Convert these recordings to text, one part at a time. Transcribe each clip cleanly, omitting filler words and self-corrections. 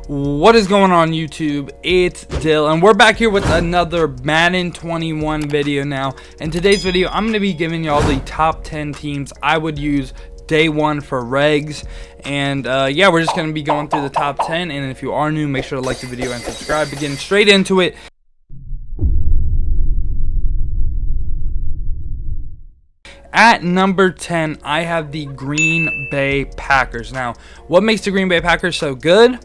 What is going on YouTube? It's Dill and we're back here with another Madden 21 video now. In today's video I'm going to be giving y'all the top 10 teams I would use day one for regs, and yeah, we're just going to be going through the top 10. And if you are new, make sure to like the video and subscribe. Getting straight into it. At number 10, I have the Green Bay Packers. Now, what makes the Green Bay Packers so good?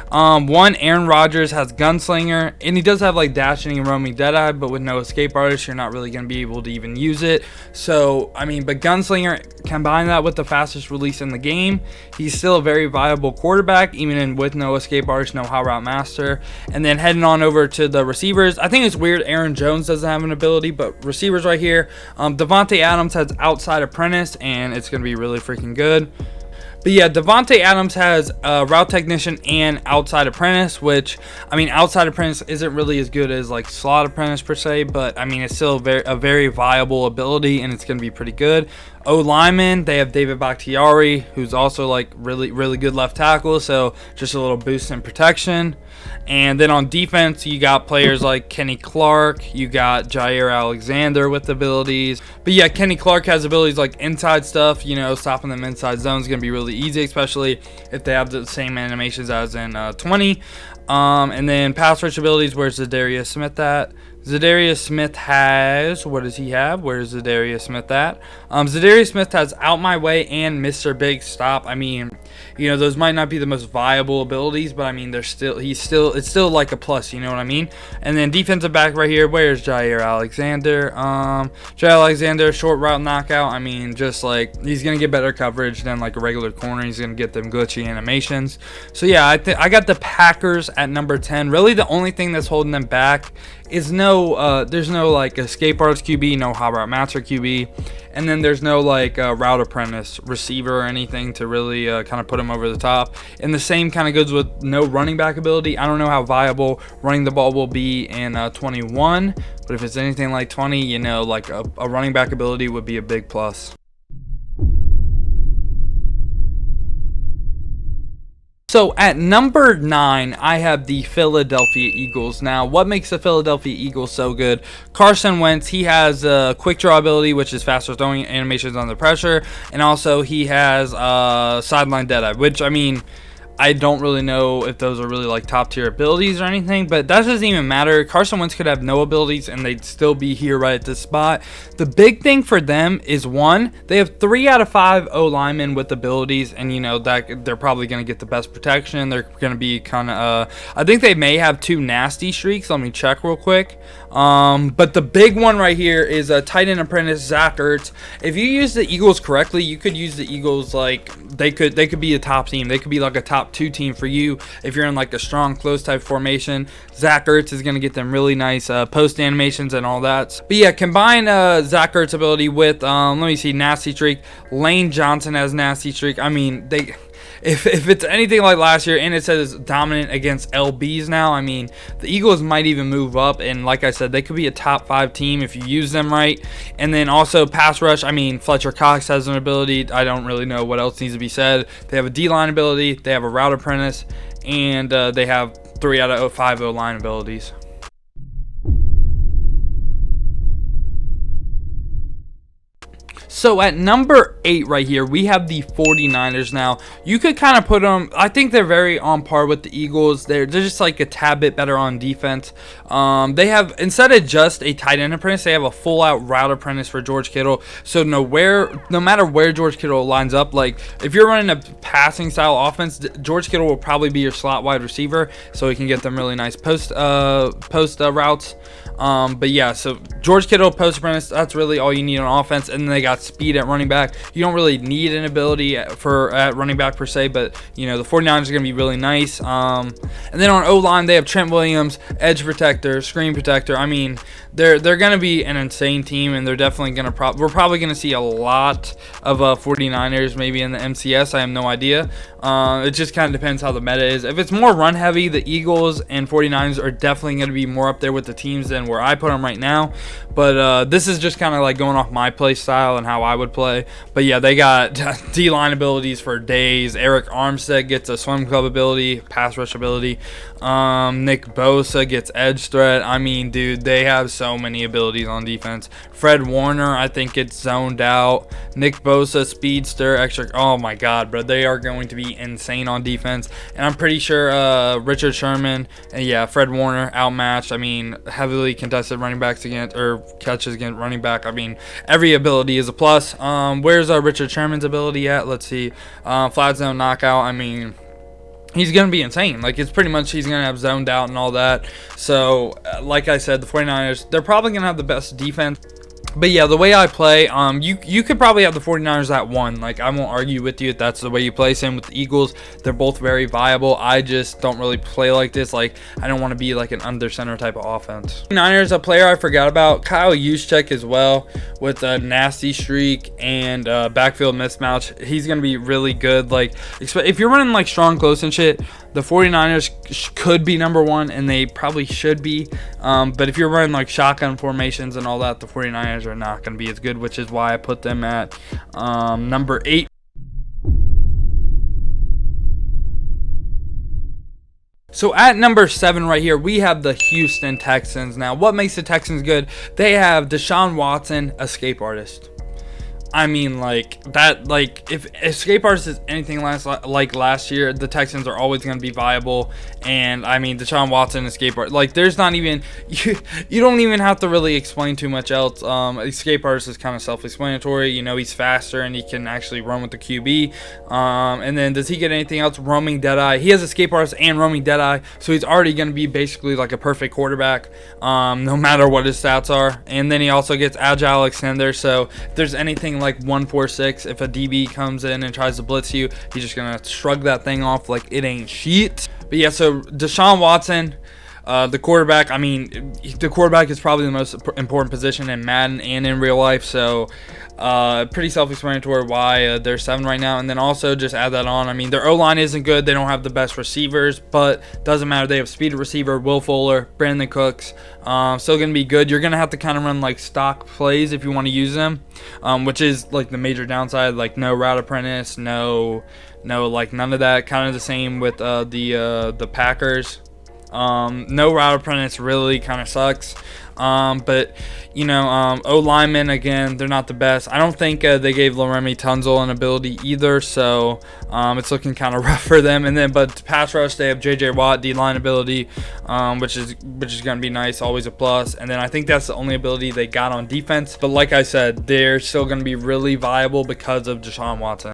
One, Aaron Rodgers has Gunslinger, and he does have like dashing and roaming Deadeye, but with no escape artist, you're not really going to be able to even use it. So, I mean, but Gunslinger, combine that with the fastest release in the game, he's still a very viable quarterback, even with no escape artist, no hot route master. And then heading on over to the receivers, I think it's weird Aaron Jones doesn't have an ability, but receivers right here, Devontae Adams has Outside Apprentice, and it's going to be really freaking good. But yeah, Devontae Adams has Route Technician and Outside Apprentice, which, I mean, Outside Apprentice isn't really as good as like Slot Apprentice per se, but I mean, it's still a very viable ability, and it's going to be pretty good. O-lineman, they have David Bakhtiari, who's also like really good left tackle, so just a little boost in protection. And then on defense, you got players like Kenny Clark, you got Jair Alexander with abilities. But yeah, Kenny Clark has abilities like inside stuff, you know, stopping them inside zones is going to be really easy, especially if they have the same animations as in 20. And then pass rush abilities, where's Zadarius Smith at? Zadarius Smith has, what does he have? Where's Zadarius Smith at? Zadarius Smith has Out My Way and Mr. Big Stop. I mean, you know, those might not be the most viable abilities, but I mean, it's still like a plus, you know what I mean? And then defensive back right here, where's Jair Alexander? Jair Alexander, short route knockout. I mean, just like, he's going to get better coverage than like a regular corner. He's going to get them glitchy animations. So yeah, I got the Packers at number 10. Really, the only thing that's holding them back is there's no like escape artist QB, no hot route master QB, and then there's no like route apprentice receiver or anything to really kind of put them over the top. And the same kind of goes with no running back ability. I don't know how viable running the ball will be in 21, but if it's anything like 20, you know, like a running back ability would be a big plus. So at number 9, I have the Philadelphia Eagles. Now, what makes the Philadelphia Eagles so good? Carson Wentz, he has a quick draw ability, which is faster throwing animations under pressure, and also he has sideline Deadeye, which, I mean, I don't really know if those are really like top tier abilities or anything, but that doesn't even matter. Carson Wentz could have no abilities and they'd still be here right at this spot. The big thing for them is, one, they have 3 out of 5 O linemen with abilities, and you know that they're probably going to get the best protection. They're going to be kind of I think they may have 2 nasty streaks. Let me check real quick. But the big one right here is a tight end apprentice, Zach Ertz. If you use the Eagles correctly, you could use the Eagles like they could be a top team. They could be like a top 2 team for you if you're in like a strong close type formation. Zach Ertz is going to get them really nice post animations and all that. But yeah, combine Zach Ertz ability with let me see, nasty streak. Lane Johnson has nasty streak. I mean, if it's anything like last year, and it says dominant against LBs now, I mean, the Eagles might even move up, and like I said, they could be a top 5 team if you use them right. And then also pass rush, I mean, Fletcher Cox has an ability. I don't really know what else needs to be said. They have a D-line ability, they have a route apprentice, and they have 3 out of 5 O-line abilities. So at number 8 right here, we have the 49ers. Now, you could kind of put them, I think they're very on par with the Eagles. They're just like a tad bit better on defense. They have, instead of just a tight end apprentice, they have a full out route apprentice for George Kittle. So no matter where George Kittle lines up, like if you're running a passing style offense, George Kittle will probably be your slot wide receiver, so he can get them really nice post routes. But yeah, so George Kittle, post apprentice, that's really all you need on offense. And then they got speed at running back. You don't really need an ability at running back per se, but you know, the 49ers are going to be really nice. And then on O-line, they have Trent Williams, edge protector, screen protector. I mean, they're going to be an insane team, and they're definitely going to we're probably going to see a lot of 49ers maybe in the MCS. I have no idea. It just kind of depends how the meta is. If it's more run heavy, the Eagles and 49ers are definitely going to be more up there with the teams than where I put them right now. But this is just kind of like going off my play style and how I would play. But yeah, they got D-line abilities for days. Eric Armstead gets a swim club ability, pass rush ability. Nick Bosa gets edge threat. I mean, dude, they have so many abilities on defense. Fred Warner, I think, gets zoned out. Nick Bosa, speedster, extra. Oh my God, bro, they are going to be insane on defense. And I'm pretty sure Richard Sherman and yeah, Fred Warner outmatched. I mean, heavily contested running backs against or catches against running back. I mean, every ability is a plus. Where's Richard Sherman's ability at? Let's see. Flat zone knockout. I mean, he's going to be insane. Like, it's pretty much he's going to have zoned out and all that. So, like I said, the 49ers, they're probably going to have the best defense. But yeah, the way I play, you could probably have the 49ers at 1. Like, I won't argue with you if that's the way you play. Same with the Eagles. They're both very viable. I just don't really play like this. Like, I don't want to be like an under center type of offense. Niners, a player I forgot about, Kyle Juszczyk as well, with a nasty streak and backfield mismatch. He's going to be really good. Like, if you're running like strong close and shit, the 49ers could be number 1, and they probably should be. But if you're running like shotgun formations and all that, the 49ers are not going to be as good, which is why I put them at number 8. So at number 7 right here, we have the Houston Texans. Now, what makes the Texans good? They have Deshaun Watson, escape artist. I mean, like, that, like, if escape artist is anything like last year, the Texans are always going to be viable. And, I mean, Deshaun Watson, escape artist, like, there's not even, you don't even have to really explain too much else. Escape artist is kind of self-explanatory. You know, he's faster and he can actually run with the QB. And then does he get anything else? Roaming Deadeye. He has escape artist and roaming Deadeye, so he's already going to be basically like a perfect quarterback, no matter what his stats are. And then he also gets agile extender, so if there's anything like 1-4-6, if a DB comes in and tries to blitz you, he's just gonna shrug that thing off like it ain't shit. But yeah, so Deshaun Watson, the quarterback, I mean, the quarterback is probably the most important position in Madden and in real life, so pretty self-explanatory why they're 7 right now. And then also just add that on, I mean, their O-line isn't good, they don't have the best receivers, but doesn't matter, they have speed receiver, Will Fuller, Brandon Cooks, still gonna be good. You're gonna have to kind of run like stock plays if you want to use them, which is like the major downside, like no route apprentice, no like none of that. Kind of the same with the Packers. No route apprentice really kind of sucks. But you know, O-linemen, again, they're not the best. I don't think they gave Laramie Tunzel an ability either, so it's looking kind of rough for them. And then, but pass rush, they have J.J. Watt, D-line ability, which is going to be nice, always a plus. And then I think that's the only ability they got on defense. But like I said, they're still going to be really viable because of Deshaun Watson.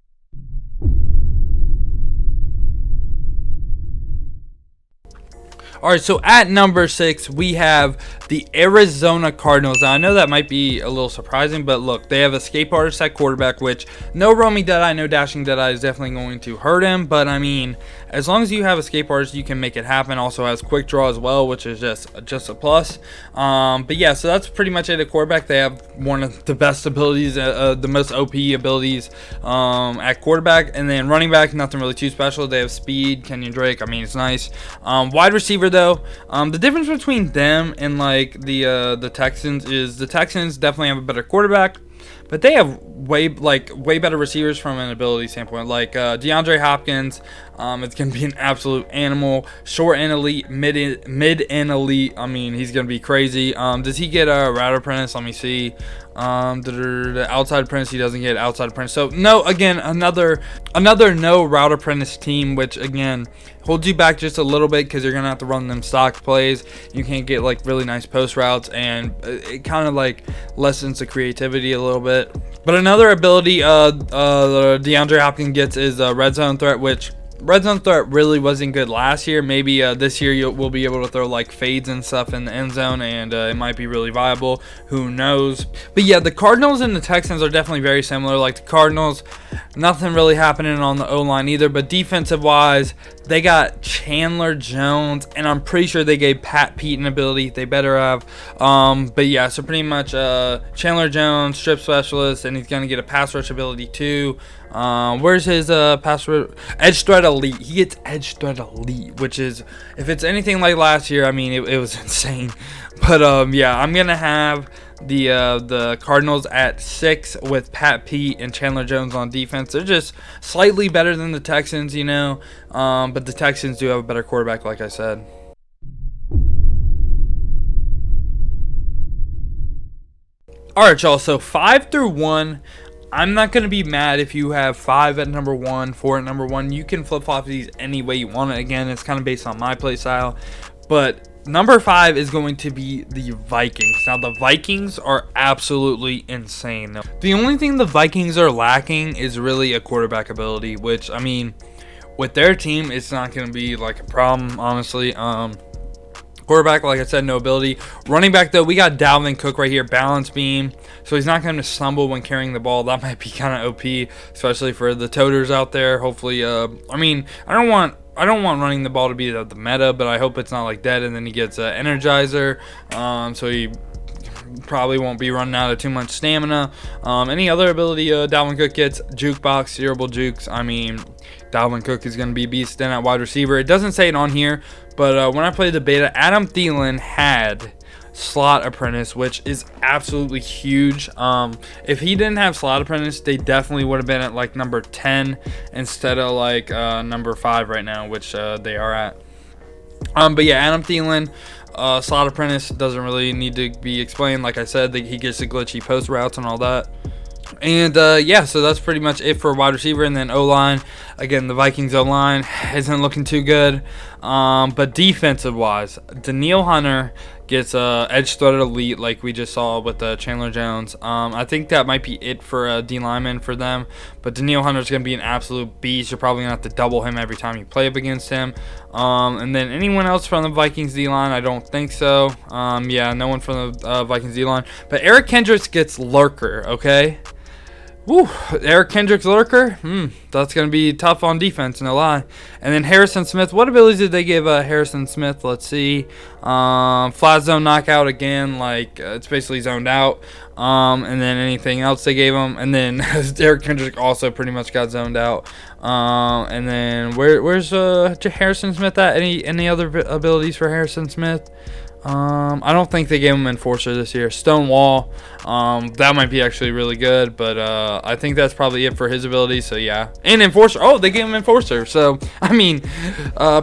All right, so at number 6, we have the Arizona Cardinals. Now, I know that might be a little surprising, but look, they have escape artist at quarterback, which no roaming Deadeye, no dashing Deadeye is definitely going to hurt him. But, I mean, as long as you have escape artist, you can make it happen. Also has quick draw as well, which is just a plus. But, yeah, so that's pretty much it at quarterback. They have one of the best abilities, the most OP abilities at quarterback. And then running back, nothing really too special. They have speed, Kenyon Drake. I mean, it's nice. Wide receiver, though, the difference between them and like the Texans is the Texans definitely have a better quarterback, but they have way better receivers from an ability standpoint. Like DeAndre Hopkins, it's gonna be an absolute animal. Short and elite, mid and elite. I mean, he's gonna be crazy. Does he get a route apprentice? Let me see. The outside apprentice, he doesn't get outside apprentice. So no, again, another no route apprentice team, which again holds you back just a little bit because you're gonna have to run them stock plays. You can't get like really nice post routes, and it kind of like lessens the creativity a little bit. But another ability DeAndre Hopkins gets is red zone threat, which red zone threat really wasn't good last year. Maybe this year we'll be able to throw like fades and stuff in the end zone, and it might be really viable. Who knows? But yeah, the Cardinals and the Texans are definitely very similar. Like the Cardinals, nothing really happening on the O-line either, but defensive wise, they got Chandler Jones, and I'm pretty sure they gave Pat Pete an ability. They better have. But yeah, so pretty much Chandler Jones, strip specialist, and he's going to get a pass rush ability too. Where's his pass rush? Edge threat elite. He gets edge threat elite, which is, if it's anything like last year, I mean, it was insane. But yeah, I'm going to have the Cardinals at 6 with Pat Pete and Chandler Jones on defense. They're just slightly better than the Texans, you know, but the Texans do have a better quarterback, like I said. All right, y'all. So 5 through 1. I'm not going to be mad if you have 5 at number 1, 4 at number 1. You can flip-flop these any way you want it. Again, it's kind of based on my play style. But number 5 is going to be the Vikings. Now, the Vikings are absolutely insane. The only thing the Vikings are lacking is really a quarterback ability, which, I mean, with their team, it's not going to be like a problem, honestly. Quarterback, like I said, no ability. Running back, though, we got Dalvin Cook right here, balance beam, so he's not going to stumble when carrying the ball. That might be kind of OP, especially for the toters out there. Hopefully, I mean, I don't want running the ball to be the meta, but I hope it's not like that. And then he gets an Energizer, so he probably won't be running out of too much stamina. Any other ability Dalvin Cook gets, jukebox, steerable jukes. I mean, Dalvin Cook is going to be a beast then at wide receiver. It doesn't say it on here, but when I played the beta, Adam Thielen had slot apprentice, which is absolutely huge. If he didn't have slot apprentice, they definitely would have been at like number 10 instead of like number 5 right now, which they are at. But yeah, Adam Thielen, slot apprentice, doesn't really need to be explained. Like I said, he gets the glitchy post routes and all that. And yeah, so that's pretty much it for wide receiver. And then O-line, again, the Vikings O-line isn't looking too good. But defensive wise, Danielle Hunter gets edge threat elite, like we just saw with Chandler Jones. I think that might be it for D lineman for them. But Danielle Hunter is going to be an absolute beast. You're probably going to have to double him every time you play up against him. And then anyone else from the Vikings D line? I don't think so. Yeah, no one from the Vikings D line. But Eric Kendricks gets lurker. Okay. Woo, Eric Kendricks lurker. That's going to be tough on defense, no lie. And then Harrison Smith. What abilities did they give Harrison Smith? Let's see. Flat zone knockout again. Like, it's basically zoned out. And then anything else they gave him. And then Eric Kendricks also pretty much got zoned out. And then where's Harrison Smith at? Any other abilities for Harrison Smith? I don't think they gave him Enforcer this year. Stonewall, that might be actually really good, but I think that's probably it for his ability. So yeah, and Enforcer. Oh, they gave him Enforcer. So I mean,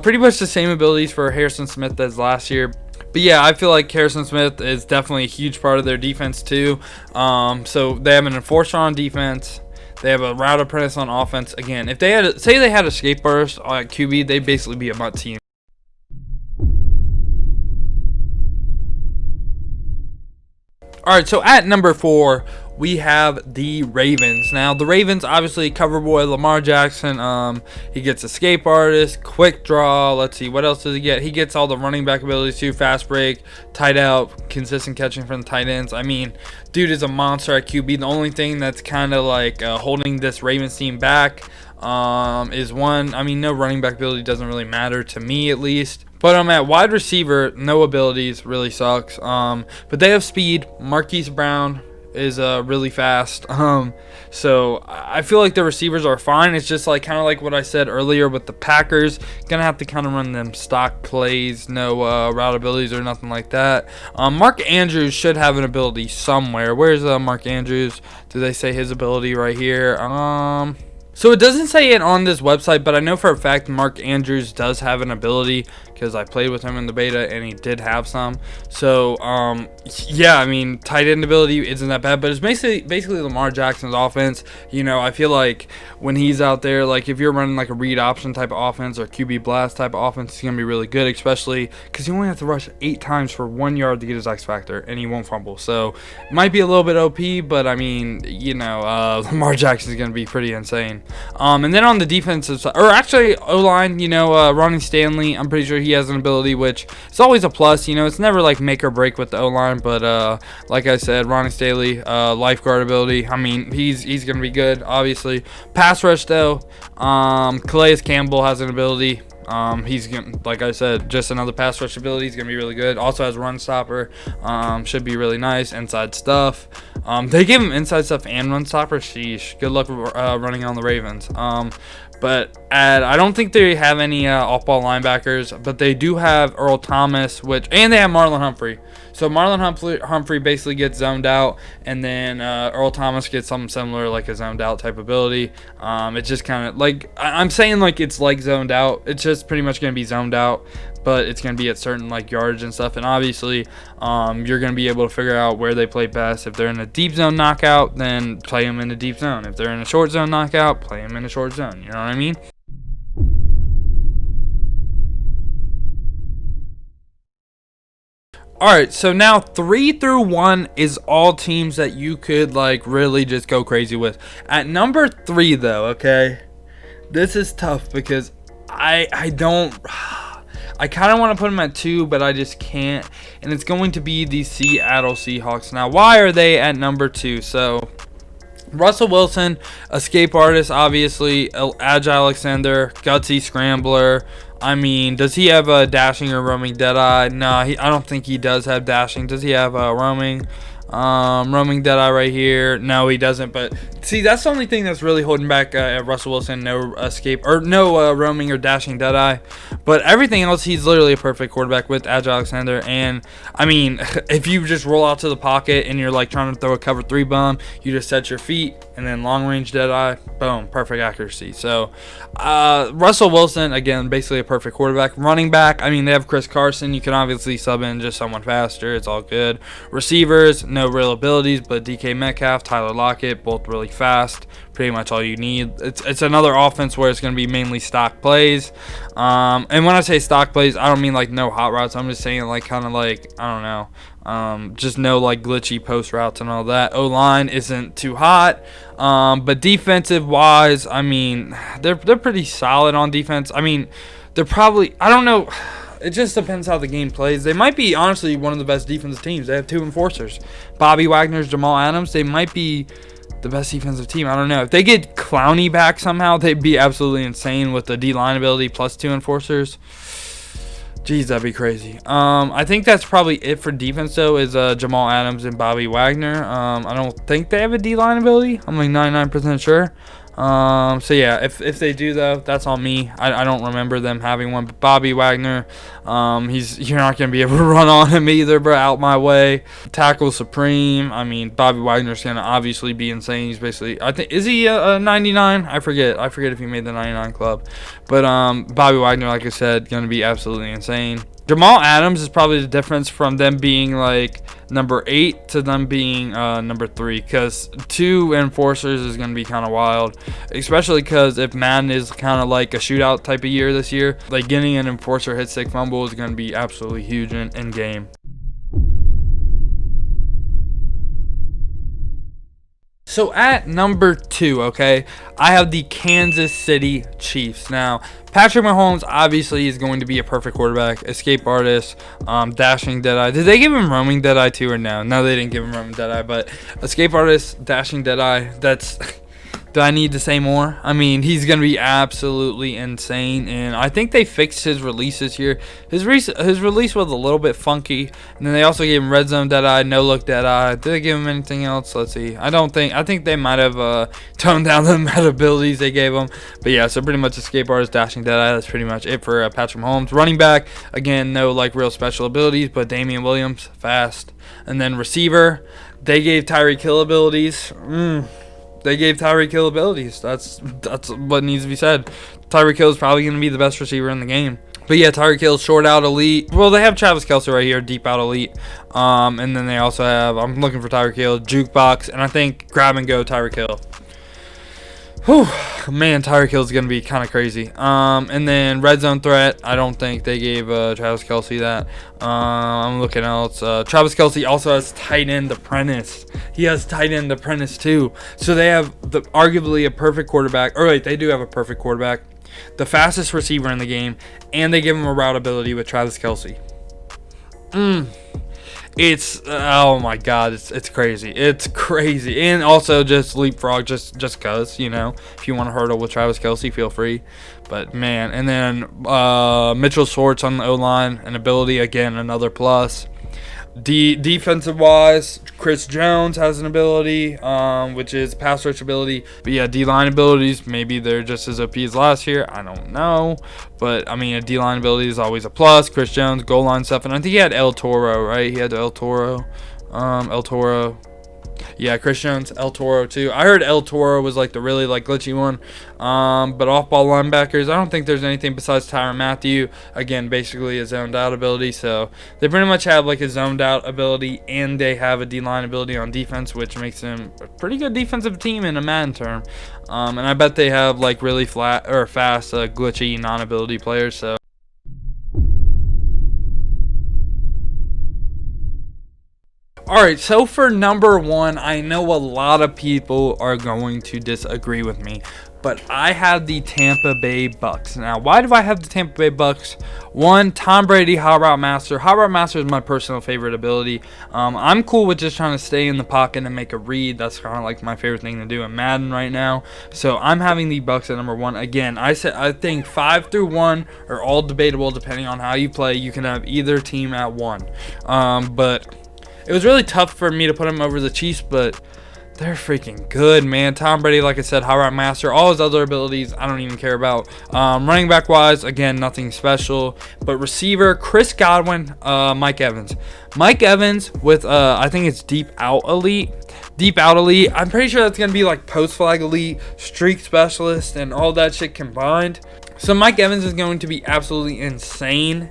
pretty much the same abilities for Harrison Smith as last year. But yeah, I feel like Harrison Smith is definitely a huge part of their defense too. So they have an Enforcer on defense. They have a route apprentice on offense. Again, if they had they had escape burst at QB, they'd basically be a MUT team. All right, so at number 4, we have the Ravens. Now, the Ravens, obviously, cover boy Lamar Jackson. He gets escape artist, quick draw. Let's see, what else does he get? He gets all the running back abilities too, fast break, tight out, consistent catching from the tight ends. I mean, dude is a monster at QB. The only thing that's kind of like holding this Ravens team back is one. I mean, no running back ability doesn't really matter to me, at least. But at wide receiver, no abilities, really sucks. But they have speed. Marquise Brown is really fast. So I feel like the receivers are fine. It's just like kind of like what I said earlier with the Packers. Gonna have to kind of run them stock plays, no route abilities or nothing like that. Mark Andrews should have an ability somewhere. Where's Mark Andrews? Do they say his ability right here? So it doesn't say it on this website, but I know for a fact Mark Andrews does have an ability because I played with him in the beta and he did have some. So yeah, I mean, tight end ability isn't that bad, but it's basically Lamar Jackson's offense. You know, I feel like when he's out there, like if you're running like a read option type of offense or QB blast type of offense, he's gonna be really good, especially because you only have to rush 8 times for 1 yard to get his X factor, and he won't fumble. So it might be a little bit OP, but I mean, you know, Lamar Jackson's gonna be pretty insane. And then on the defensive side, or actually O-line, you know, Ronnie Stanley, I'm pretty sure he has an ability, which is always a plus. You know, it's never like make or break with the O-line, but like I said, Ronnie Stanley, lifeguard ability. I mean, he's gonna be good, obviously. Pass rush though, Calais Campbell has an ability. He's gonna, like I said, just another pass rush ability. He's gonna be really good. Also has run stopper. Should be really nice. Inside stuff. They give him inside stuff and run stopper. Sheesh. Good luck running on the Ravens. But I don't think they have any off-ball linebackers, but they do have Earl Thomas, and they have Marlon Humphrey. So Marlon Humphrey basically gets zoned out, and then Earl Thomas gets something similar, like a zoned out type ability. It's just kind of like, I'm saying like it's like zoned out. It's just pretty much going to be zoned out, but it's going to be at certain like yardage and stuff. And obviously, you're going to be able to figure out where they play best. If they're in a deep zone knockout, then play them in a deep zone. If they're in a short zone knockout, play them in a short zone. You know what I mean? Alright, so now 3 through 1 is all teams that you could like really just go crazy with. At number 3 though, okay, this is tough because I kind of want to put them at 2, but I just can't. And it's going to be the Seattle Seahawks. Now, why are they at number 2? So Russell Wilson, escape artist, obviously, agile extender, gutsy scrambler. I mean, does he have a dashing or roaming deadeye? No, I don't think he does have dashing. Does he have a roaming? Roaming deadeye right here. No, he doesn't. But see, that's the only thing that's really holding back Russell Wilson. No escape or no roaming or dashing deadeye. But everything else, he's literally a perfect quarterback with agile extender. And I mean, if you just roll out to the pocket and you're like trying to throw a cover 3 bomb, you just set your feet and then long range deadeye, boom, perfect accuracy. So Russell Wilson, again, basically a perfect quarterback. Running back, I mean, they have Chris Carson. You can obviously sub in just someone faster. It's all good. Receivers, no real abilities, but DK Metcalf, Tyler Lockett, both really fast. Pretty much all you need. It's another offense where it's going to be mainly stock plays. And when I say stock plays, I don't mean like no hot routes. I'm just saying like kind of like, I don't know, just no like glitchy post routes and all that. O-line isn't too hot. But defensive wise, I mean, they're pretty solid on defense. I mean, they're probably, I don't know. It just depends how the game plays. They might be, honestly, one of the best defensive teams. They have 2 enforcers. Bobby Wagner's, Jamal Adams. They might be the best defensive team. I don't know. If they get Clowney back somehow, they'd be absolutely insane with the D-line ability plus 2 enforcers. Jeez, that'd be crazy. I think that's probably it for defense, though, is Jamal Adams and Bobby Wagner. I don't think they have a D-line ability. I'm like 99% sure. So yeah, if they do though, that's on me. I don't remember them having one. But Bobby Wagner, you're not gonna be able to run on him either, bro. Out my way. Tackle supreme. I mean, Bobby Wagner's gonna obviously be insane. He's basically, I think, is he a 99? I forget if he made the 99 club. But Bobby Wagner, like I said, gonna be absolutely insane. Jamal Adams is probably the difference from them being like number 8 to them being number 3, because 2 enforcers is going to be kind of wild, especially because if Madden is kind of like a shootout type of year this year, like getting an enforcer hit stick fumble is going to be absolutely huge in game. So at number 2, okay, I have the Kansas City Chiefs. Now, Patrick Mahomes obviously is going to be a perfect quarterback, escape artist, dashing deadeye. Did they give him roaming deadeye too or no? No, they didn't give him roaming deadeye, but escape artist, dashing deadeye, that's... Do I need to say more? I mean, he's going to be absolutely insane, and I think they fixed his release this year. His release was a little bit funky, and then they also gave him red zone deadeye, no look deadeye. Did they give him anything else? Let's see. I think they might have toned down the amount of abilities they gave him, but yeah, so pretty much escape artist, dashing deadeye. That's pretty much it for Patrick Mahomes. Running back, again, no like real special abilities, but Damian Williams, fast. And then receiver, they gave Tyreek Hill abilities. They gave Tyreek Hill abilities. That's what needs to be said. Tyreek Hill is probably going to be the best receiver in the game. But yeah, Tyreek Hill, short out elite. Well, they have Travis Kelce right here, deep out elite. And then they also have, I'm looking for Tyreek Hill, jukebox, and I think grab and go Tyreek Hill. Whew, man, Tyreek Hill is going to be kind of crazy. And then red zone threat, I don't think they gave Travis Kelce that. I'm looking else. Travis Kelce also has tight end apprentice. He has tight end apprentice too. So they have arguably a perfect quarterback. Or wait, they do have a perfect quarterback. The fastest receiver in the game. And they give him a route ability with Travis Kelce. It's oh my god, it's crazy. It's crazy. And also just leapfrog just cuz, you know, if you want to hurdle with Travis Kelce, feel free. But man, and then Mitchell Schwartz on the O-line, an ability, again, another plus. Defensive wise, Chris Jones has an ability, which is pass rush ability. But yeah, D-line abilities, maybe they're just as OP as last year. I don't know. But I mean, a D-line ability is always a plus. Chris Jones, goal line stuff. And I think he had El Toro, right? He had El Toro. El Toro. Yeah, Chris Jones, El Toro too. I heard El Toro was like the really like glitchy one. But off-ball linebackers, I don't think there's anything besides Tyrann Mathieu. Again, basically a zoned out ability. So they pretty much have like a zoned out ability, and they have a D-line ability on defense, which makes them a pretty good defensive team in a Madden term. And I bet they have like really flat or fast, glitchy non-ability players. So. Alright, so for number 1, I know a lot of people are going to disagree with me, but I have the Tampa Bay Bucs. Now, why do I have the Tampa Bay Bucs? 1, Tom Brady, Hot Route Master. Hot Route Master is my personal favorite ability. I'm cool with just trying to stay in the pocket and make a read. That's kind of like my favorite thing to do in Madden right now. So I'm having the Bucs at number 1. Again, I think 5 through 1 are all debatable depending on how you play. You can have either team at 1. But it was really tough for me to put him over the Chiefs, but they're freaking good, man. Tom Brady, like I said, Hot Route Master. All his other abilities, I don't even care about. Running back wise, again, nothing special. But receiver, Chris Godwin, Mike Evans. Mike Evans with, I think it's deep out elite. Deep out elite. I'm pretty sure that's going to be like post flag elite, streak specialist, and all that shit combined. So Mike Evans is going to be absolutely insane.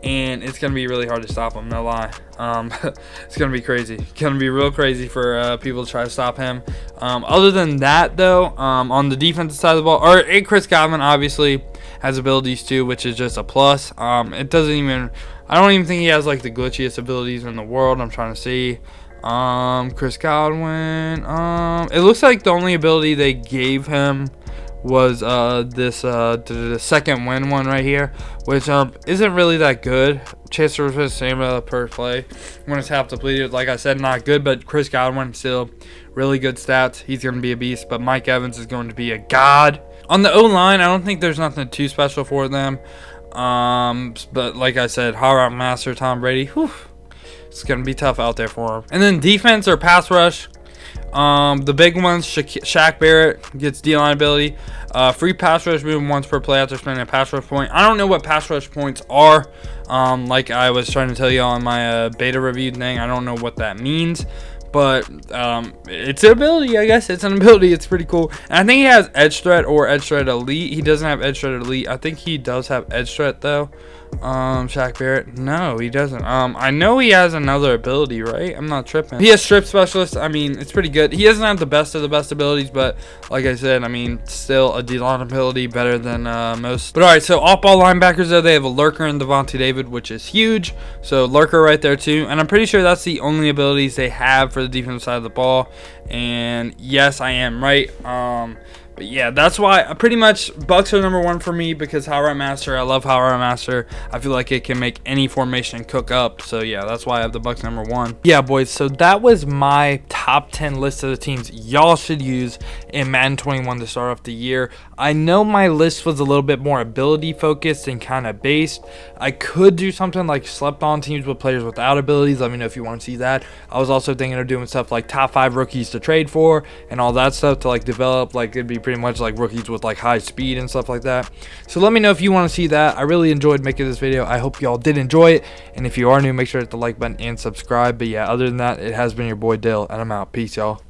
And it's going to be really hard to stop him, no lie. It's going to be crazy. It's going to be real crazy for people to try to stop him. Other than that, though, on the defensive side of the ball, Chris Godwin obviously has abilities too, which is just a plus. It doesn't even, I don't even think he has like the glitchiest abilities in the world. I'm trying to see. Chris Godwin. It looks like the only ability they gave him was this the second win one right here, which isn't really that good. Chase the same per play when it's half depleted. Like I said, not good, but Chris Godwin still really good stats. He's going to be a beast, but Mike Evans is going to be a god. On the O-line, I don't think there's nothing too special for them. But like I said, Hot Route Master Tom Brady, whew, it's going to be tough out there for him. And then defense or pass rush. The big ones, Shaq Barrett gets D-line ability. Free pass rush move once per play after spending a pass rush point. I don't know what pass rush points are. Like I was trying to tell you on my beta review thing, I don't know what that means. But it's an ability, I guess. It's an ability. It's pretty cool. And I think he has Edge Threat or Edge Threat Elite. He doesn't have Edge Threat Elite. I think he does have Edge Threat, though. Shaq Barrett. No, he doesn't. I know he has another ability, right? I'm not tripping. He has Strip Specialist. I mean, it's pretty good. He doesn't have the best of the best abilities, but like I said, I mean, still a D-line ability better than most. But all right, so off-ball linebackers, though, they have a Lurker and Devontae David, which is huge. So Lurker right there, too. And I'm pretty sure that's the only abilities they have for the defensive side of the ball. And yes, I am right. But yeah, that's why pretty much Bucs are number 1 for me, because Hot Route Master, I love Hot Route Master. I feel like it can make any formation cook up. So yeah, that's why I have the Bucs number 1. Yeah, boys, so that was my top 10 list of the teams y'all should use in Madden 21 to start off the year. I know my list was a little bit more ability focused and kind of based. I could do something like slept on teams with players without abilities. Let me know if you want to see that. I was also thinking of doing stuff like top 5 rookies to trade for and all that stuff to like develop. Like it'd be pretty much like rookies with like high speed and stuff like that. So let me know if you want to see that. I really enjoyed making this video. I hope y'all did enjoy it. And if you are new, make sure to hit the like button and subscribe. But yeah, other than that, it has been your boy Dale, and I'm out. Peace, y'all.